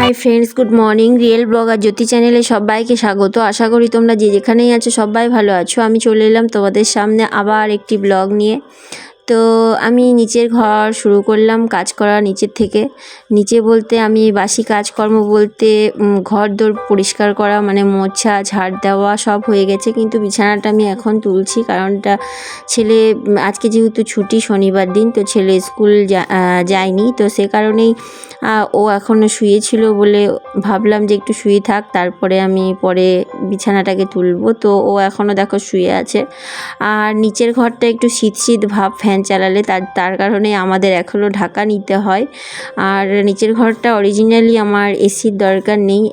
High friends, good morning. Real blogger Jyoti চ্যানেলে সবাইকে স্বাগত। আশা করি তোমরা যে যেখানেই আছো সবাই ভালো আছো। আমি চলে এলাম তোমাদের সামনে আবার একটি ব্লগ নিয়ে। তো আমি নিচের ঘর শুরু করলাম কাজ করা নিচের থেকে। নিচে বলতে আমি বাসি কাজকর্ম বলতে ঘর দোর পরিষ্কার করা, মানে মোছা ঝাড় দেওয়া সব হয়ে গেছে, কিন্তু বিছানাটা আমি এখন তুলছি। কারণটা ছেলে আজকে যেহেতু ছুটি, শনিবার দিন, তো ছেলে স্কুল যায়নি, তো সে কারণেই ও এখনও শুয়েছিল বলে ভাবলাম যে একটু শুয়ে থাক, তারপরে আমি পরে বিছানাটাকে তুলবো। তো ও এখনও দেখো শুয়ে আছে। আর নিচের ঘরটা একটু শীত শীত ভাব ফ্যান চালালে, তার কারণে আমাদের এখনও ঢাকা নিতে হয়। আর নিচের ঘরটা অরিজিনালি আমার এসির দরকার নেই,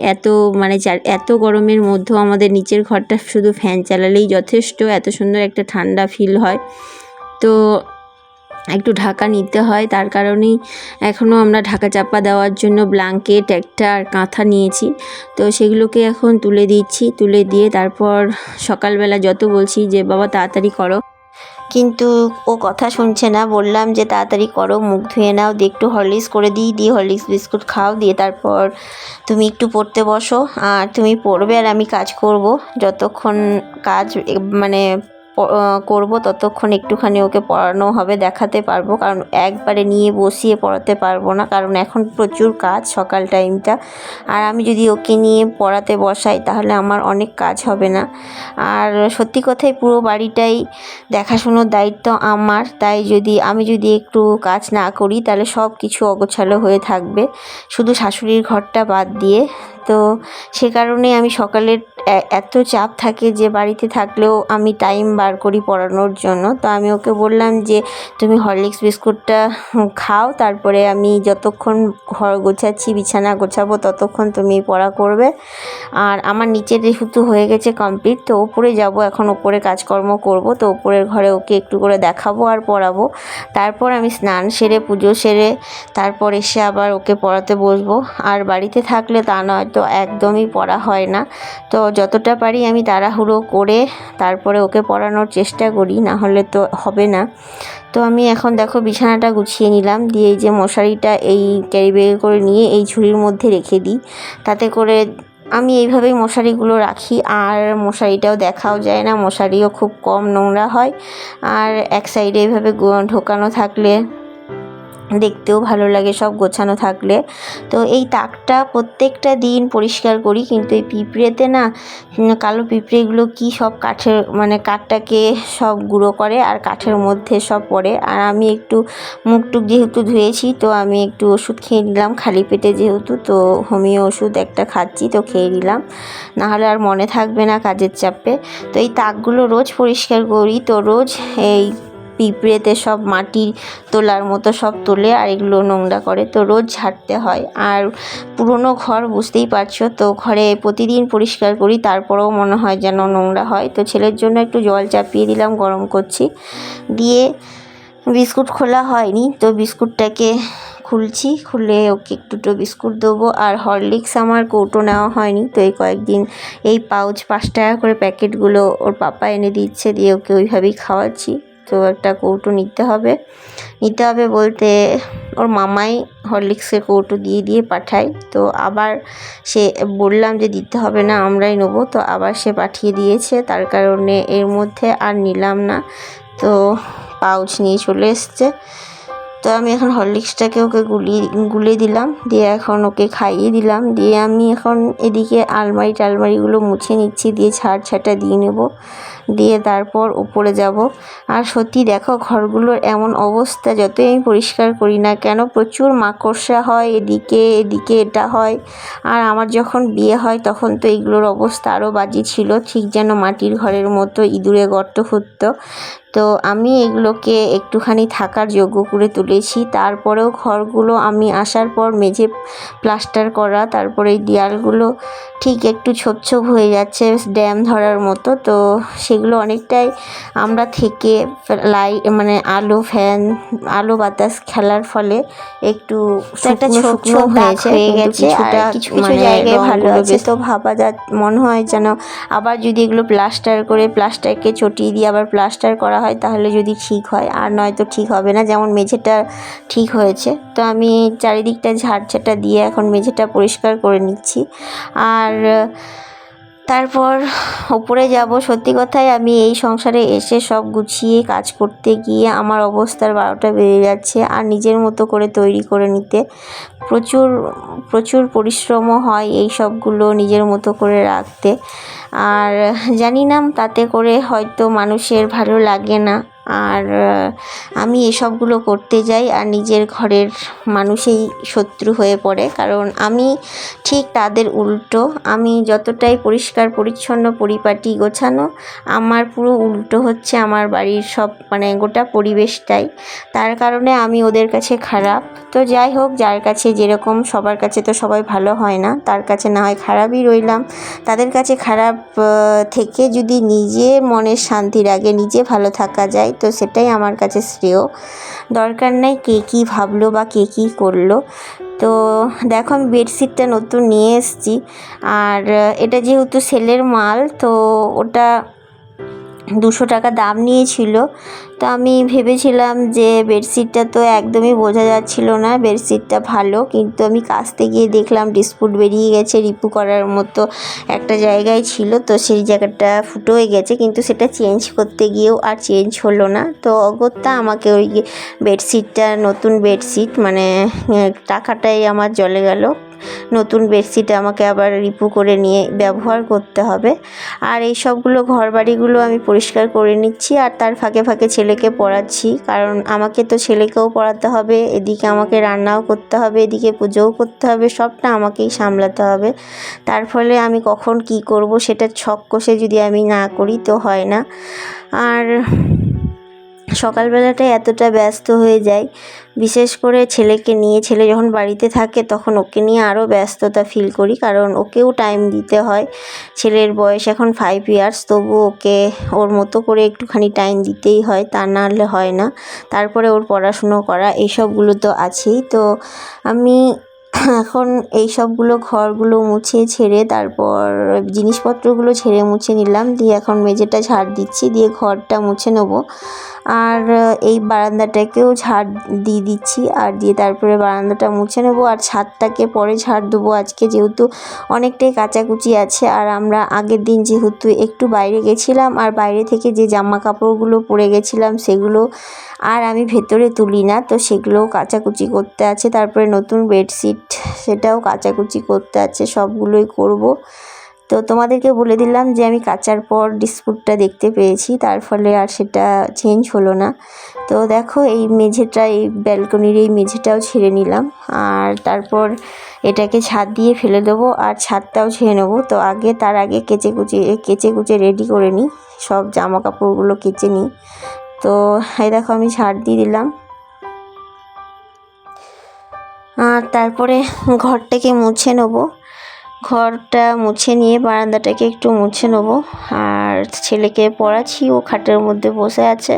এত গরমের মধ্যেও আমাদের নিচের ঘরটা শুধু ফ্যান চালালেই যথেষ্ট, এত সুন্দর একটা ঠান্ডা ফিল হয়। তো একটু ঢাকা নিতে হয়, তার কারণেই এখনও আমরা ঢাকা চাপা দেওয়ার জন্য ব্ল্যাঙ্কেট একটা আর কাঁথা নিয়েছি। তো সেগুলোকে এখন তুলে দিচ্ছি, তুলে দিয়ে তারপর সকালবেলা যত বলছি যে বাবা তাড়াতাড়ি করো, কিন্তু ও কথা শুনছে না। বললাম যে তাড়াতাড়ি করো, মুখ ধুয়ে নাও, দিয়ে একটু হরলিক্স করে দিয়ে হরলিক্স বিস্কুট খাও, দিয়ে তারপর তুমি একটু পড়তে বসো। আর তুমি পড়বে আর আমি কাজ করব। যতক্ষণ কাজ করব ততক্ষণ একটুখানি ওকে পড়ানো হবে, দেখাতে পারবো। কারণ একবারে নিয়ে বসিয়ে পড়াতে পারবো না, কারণ এখন প্রচুর কাজ সকাল টাইমটা। আর আমি যদি ওকে নিয়ে পড়াতে বসাই তাহলে আমার অনেক কাজ হবে না। আর সত্যি কথাই পুরো বাড়িটাই দেখাশোনার দায়িত্ব আমার, তাই আমি যদি একটু কাজ না করি তাহলে সব কিছু অগোছালো হয়ে থাকবে, শুধু শাশুড়ির ঘরটা বাদ দিয়ে। তো সে কারণে আমি সকালের এত চাপ থাকে যে বাড়িতে থাকলেও আমি টাইম বার করি পড়ানোর জন্য। তো আমি ওকে বললাম যে তুমি হরলিক্স বিস্কুটটা খাও, তারপরে আমি যতক্ষণ ঘর গোছাচ্ছি, বিছানা গোছাবো, ততক্ষণ তুমি পড়া করবে। আর আমার নিচে যেহেতু হয়ে গেছে কমপ্লিট, তো ওপরে যাব, এখন ওপরে কাজকর্ম করব। তো ওপরের ঘরে ওকে একটু করে দেখাবো আর পড়াবো। তারপর আমি স্নান সেরে পুজো সেরে তারপর এসে আবার ওকে পড়াতে বসবো। আর বাড়িতে থাকলে তা নয়, তো একদমই পড়া হয় না। তো যতটা পারি আমি তাড়াহুড়ো করে তারপরে ওকে পড়ানোর চেষ্টা করি, না হলে তো হবে না। তো আমি এখন দেখো বিছানাটা গুছিয়ে নিলাম, দিয়ে এই যে মশারিটা এই ক্যারি ব্যাগে করে নিয়ে এই ঝুড়ির মধ্যে রেখে দিই। তাতে করে আমি এইভাবেই মশারিগুলো রাখি। আর মশারিটাও দেখাও যায় না, মশারিও খুব কম নোংরা হয়। আর এক সাইডে এইভাবে ঢোকানো থাকলে দেখতেও ভালো লাগে, সব গোছানো থাকলে। তো এই তাকটা প্রত্যেকটা দিন পরিষ্কার করি, কিন্তু এই পিঁপড়েতে না, কালো পিঁপড়েগুলো কি সব কাঠটাকে সব গুঁড়ো করে আর কাঠের মধ্যে সব পড়ে। আর আমি একটু মুখটুক যেহেতু ধুয়েছি, তো আমি একটু ওষুধ খেয়ে নিলাম খালি পেটে যেহেতু, তো হোমিও ওষুধ একটা খাচ্ছি, তো খেয়ে নিলাম, নাহলে আর মনে থাকবে না কাজের চাপে। তো এই তাকগুলো রোজ পরিষ্কার করি। তো রোজ এই পিঁপড়েতে সব মাটি তোলার মতো সব তোলে আর এগুলো নোংরা করে, তো রোজ ঝাড়তে হয়। আর পুরনো ঘর বুঝতেই পারছো, তো ঘরে প্রতিদিন পরিষ্কার করি, তারপরেও মনে হয় যেন নোংরা হয়। তো ছেলের জন্য একটু জল চাপিয়ে দিলাম, গরম করছি, দিয়ে বিস্কুট খোলা হয়নি, তো বিস্কুটটাকে খুলছি, খুলে ওকে একটু বিস্কুট দেবো। আর হরলিক্স আমার কৌটো নেওয়া হয়নি, তো এই কয়েকদিন এই পাউচ 5 টাকা করে প্যাকেটগুলো ওর পাপা এনে দিচ্ছে, দিয়ে ওকে ওইভাবেই খাওয়াচ্ছি। তো একটা কৌটো নিতে হবে বলতে ওর মামাই হরলিক্সের কৌটো দিয়ে পাঠায়। তো আবার সে বললাম যে দিতে হবে না, আমরাই নেবো, তো আবার সে পাঠিয়ে দিয়েছে, তার কারণে এর মধ্যে আর নিলাম না, তো পাউচ নিয়ে চলে এসছে। তো আমি এখন হরলিক্সটাকে ওকে গুলে দিলাম, দিয়ে এখন ওকে খাইয়ে দিলাম, দিয়ে আমি এখন এদিকে আলমারিগুলো মুছে নিচ্ছি, দিয়ে ছাটা দিয়ে নেব, দিয়ে তারপর উপরে যাব। আর সত্যি দেখো ঘরগুলোর এমন অবস্থা, যতই আমি পরিষ্কার করি না কেন প্রচুর মাকড়সা হয়, এদিকে এটা হয়। আর আমার যখন বিয়ে হয় তখন তো এইগুলোর অবস্থা আরও বাজে ছিল, ঠিক যেন মাটির ঘরের মতো ইঁদুরে গর্ত খুঁড়ত। তো আমি এগুলোকে একটুখানি থাকার যোগ্য করে তুলেছি। তারপরেও ঘরগুলো আমি আসার পর মেঝে প্লাস্টার করা, তারপরে এই দেয়ালগুলো ঠিক একটু ছোপ হয়ে যাচ্ছে ড্যাম ধরার মতো। তো সেগুলো অনেকটাই আমরা থেকে আলো বাতাস খেলার ফলে একটু একটা শুকনো হয়ে গেছে, আর কিছু জায়গায় ভালো আছে। তো মনে হয় যেন আবার যদি এগুলো প্লাস্টারকে চটিয়ে দিয়ে আবার প্লাস্টার করা হয় হয় তাহলে যদি ঠিক হয়, আর নয়তো ঠিক হবে না। যেমন মেঝেটা ঠিক হয়েছে, তো আমি চারিদিকটা ঝাড়ঝাঁটা দিয়ে এখন মেঝেটা পরিষ্কার করে নিচ্ছি। আর তারপর ওপরে যাব। সত্যি কথাই আমি এই সংসারে এসে সব গুছিয়ে কাজ করতে গিয়ে আমার অবস্থার 12টা বেজে যাচ্ছে। আর নিজের মতো করে তৈরি করে নিতে প্রচুর প্রচুর পরিশ্রমও হয় এই সবগুলো নিজের মতো করে রাখতে। আর জানি না তাতে করে হয়তো মানুষের ভালো লাগে না। আর আমি এসবগুলো করতে যাই আর নিজের ঘরের মানুষই শত্রু হয়ে পড়ে, কারণ আমি ঠিক তাদের উল্টো। আমি যতটাই পরিষ্কার পরিচ্ছন্ন পরিপাটি গোছানো, আমার পুরো উল্টো হচ্ছে আমার বাড়ির সব গোটা পরিবেশটাই। তার কারণে আমি ওদের কাছে খারাপ। তো যাই হোক, যার কাছে যেরকম, সবার কাছে তো সবাই ভালো হয় না, তার কাছে না হয় খারাপই রইলাম। তাদের কাছে খারাপ থেকে যদি নিজের মনের শান্তির আগে নিজে ভালো থাকা যায়, তো সেটাই আমার কাছে শ্রেয়। দরকার নেই কে কী ভাবলো বা কে কী করলো। তো দেখো, আমি বেডশিটটা নতুন নিয়ে এসেছি। আর এটা যেহেতু সেলের মাল, তো ওটা 200 টাকা দাম নিয়েছিল। তো আমি ভেবেছিলাম যে বেডশিটটা তো একদমই বোঝা যাচ্ছিল না বেডশিটটা ভালো, কিন্তু আমি কাচতে গিয়ে দেখলাম ডিসপুট বেরিয়ে গেছে। রিপু করার মতো একটা জায়গায় ছিল, তো সেই জায়গাটা ফুটো হয়ে গেছে, কিন্তু সেটা চেঞ্জ করতে গিয়েও আর চেঞ্জ হলো না। তো অগত্যা আমাকে ওই বেডশিটটা, নতুন বেডশিট, টাকাটাই আমার জলে গেল। নতুন বেডশিট আমাকে আবার রিপু করে নিয়ে ব্যবহার করতে হবে। আর এই সবগুলো ঘর বাড়িগুলো আমি পরিষ্কার করে নিচ্ছি। আর তার ফাঁকে ফাঁকে ছেলেকে পড়াচ্ছি, কারণ আমাকে তো ছেলেকেও পড়াতে হবে, এদিকে আমাকে রান্নাও করতে হবে, এদিকে পুজোও করতে হবে, সবটা আমাকেই সামলাতে হবে। তার ফলে আমি কখন কি করব সেটা ছক কষে যদি আমি না করি তো হয় না। আর সকালবেলাটায় এতটা ব্যস্ত হয়ে যাই, বিশেষ করে ছেলেকে নিয়ে। ছেলে যখন বাড়িতে থাকে তখন ওকে নিয়ে আরও ব্যস্ততা ফিল করি, কারণ ওকেও টাইম দিতে হয়। ছেলের বয়স এখন 5 ইয়ার্স, তবু ওকে ওর মতো করে একটুখানি টাইম দিতেই হয়, তা না হলে হয় না। তারপরে ওর পড়াশুনো করা, এইসবগুলো তো আছেই। তো আমি এখন এই সবগুলো ঘরগুলো মুছে ছেড়ে, তারপর জিনিসপত্রগুলো ছেড়ে মুছে নিলাম, দিয়ে এখন মেঝেটা ঝাড় দিচ্ছি, দিয়ে ঘরটা মুছে নেবো। আর এই বারান্দাটাকেও ঝাড় দিয়ে দিচ্ছি, আর দিয়ে তারপরে বারান্দাটা মুছে নেবো। আর ছাদটাকে পরে ঝাড় দেবো আজকে, যেহেতু অনেকটাই কাচাকুচি আছে। আর আমরা আগের দিন যেহেতু একটু বাইরে গেছিলাম, আর বাইরে থেকে যে জামা কাপড়গুলো পরে গেছিলাম সেগুলো আর আমি ভেতরে তুলি না, তো সেগুলোও কাচাকুচি করতে আছে। তারপরে নতুন বেডশিট, সেটাও কাচাকুচি করতে আছে, সবগুলোই করব। তো তোমাদেরকে বলে দিলাম যে আমি কাচার পর ডিসপুটটা দেখতে পেয়েছি, তার ফলে আর সেটা চেঞ্জ হলো না। তো দেখো, এই মেঝেটা, এই ব্যালকনির এই মেঝেটাও ছেড়ে নিলাম। আর তারপর এটাকে ছাদ দিয়ে ফেলে দেবো, আর ছাদটাও ছেড়ে নেবো। তো তার আগে কেচে কুচে রেডি করে নিই, সব জামা কাপড়গুলো কেচে নিই। তো এই দেখো, আমি ঝাড় দিয়ে দিলাম। আর তারপরে ঘরটাকে মুছে নেবো। ঘরটা মুছে নিয়ে বারান্দাটাকে একটু মুছে নেবো। আর ছেলেকে পড়াচ্ছি, ও খাটের মধ্যে বসে আছে,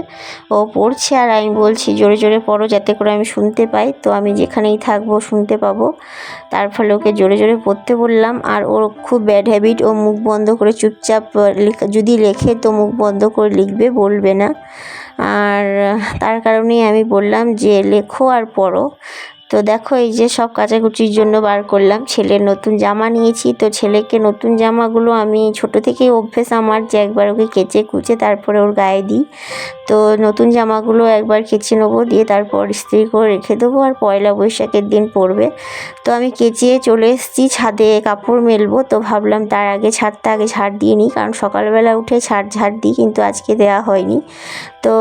ও পড়ছে। আর আমি বলছি জোরে জোরে পড়ো, যাতে করে আমি শুনতে পাই। তো আমি যেখানেই থাকবো শুনতে পাবো, তার ফলে ওকে জোরে জোরে পড়তে বললাম। আর ওর খুব ব্যাড হ্যাবিট, ও মুখ বন্ধ করে চুপচাপ যদি লেখে তো মুখ বন্ধ করে লিখবে, বলবে না। আর তার কারণেই আমি বললাম যে লেখো আর পড়ো। তো দেখো, এই যে সব কাচাকুচির জন্য বার করলাম। ছেলের নতুন জামা নিয়েছি, তো ছেলেকে নতুন জামাগুলো আমি ছোট থেকেই অভ্যেস আমার যে একবার ওকে কেচে কুচে তারপরে ওর গায়ে দিই। তো নতুন জামাগুলো একবার কেচে নেবো, দিয়ে তারপর ইস্ত্রি করে রেখে দেবো, আর পয়লা বৈশাখের দিন পরবে। তো আমি কেচে চলে এসেছি, ছাদে কাপড় মেলবো। তো ভাবলাম তার আগে ছাদটা আগে ঝাড় দিয়ে নিই, কারণ সকালবেলা উঠে ঝাড় দিই, কিন্তু আজকে দেওয়া হয়নি। তো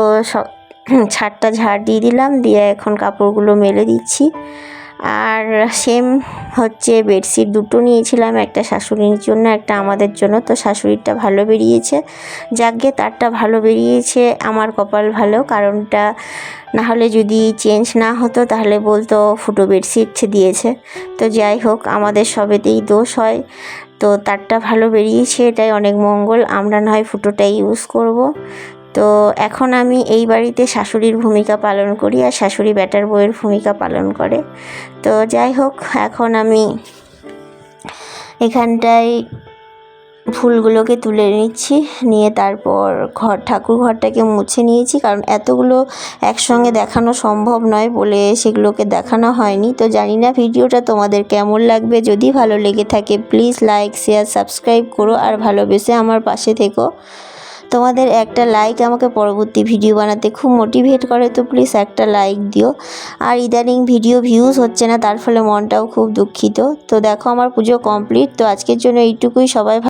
ছাদটা ঝাড় দিয়ে দিলাম, দিয়ে এখন কাপড়গুলো মেলে দিচ্ছি। আর সেম হচ্ছে, বেডশিট দুটো নিয়েছিলাম, একটা শাশুড়ির জন্য, একটা আমাদের জন্য। তো শাশুড়িরটা ভালো বেরিয়েছে, যাকগে তারটা ভালো বেরিয়েছে, আমার কপাল ভালো। কারণটা না হলে যদি চেঞ্জ না হতো তাহলে বলতো ফুটো বেডশিট দিয়েছে। তো যাই হোক, আমাদের সবেতেই দোষ হয়। তো তারটা ভালো বেরিয়েছে, এটাই অনেক মঙ্গল। আমরা না হয় ফুটোটাই ইউজ করব। তো এখন আমি এই বাড়িতে শাশুড়ির ভূমিকা পালন করি, আর শাশুড়ি বেটার বউয়ের ভূমিকা পালন করে। তো যাই হোক, এখন আমি এখানটায় ফুলগুলোকে তুলে নিচ্ছি, নিয়ে তারপর ঠাকুর ঘরটাকে মুছে নিয়েছি, কারণ এতগুলো একসঙ্গে দেখানো সম্ভব নয় বলে সেগুলোকে দেখানো হয়নি। তো জানি না ভিডিওটা তোমাদের কেমন লাগবে, যদি ভালো লেগে থাকে প্লিজ লাইক শেয়ার সাবস্ক্রাইব করো আর ভালোবেসে আমার পাশে থেকো। তোমাদের একটা লাইক আমাকে পরবর্তী ভিডিও বানাতে খুব মোটিভেট করে, তো প্লিজ একটা লাইক দিও। আর ইদানিং ভিডিও ভিউজ হচ্ছে না, তার ফলে মনটাও খুব দুঃখিত। তো দেখো আমার পুজো কমপ্লিট। তো আজকের জন্য এইটুকুই। সবাই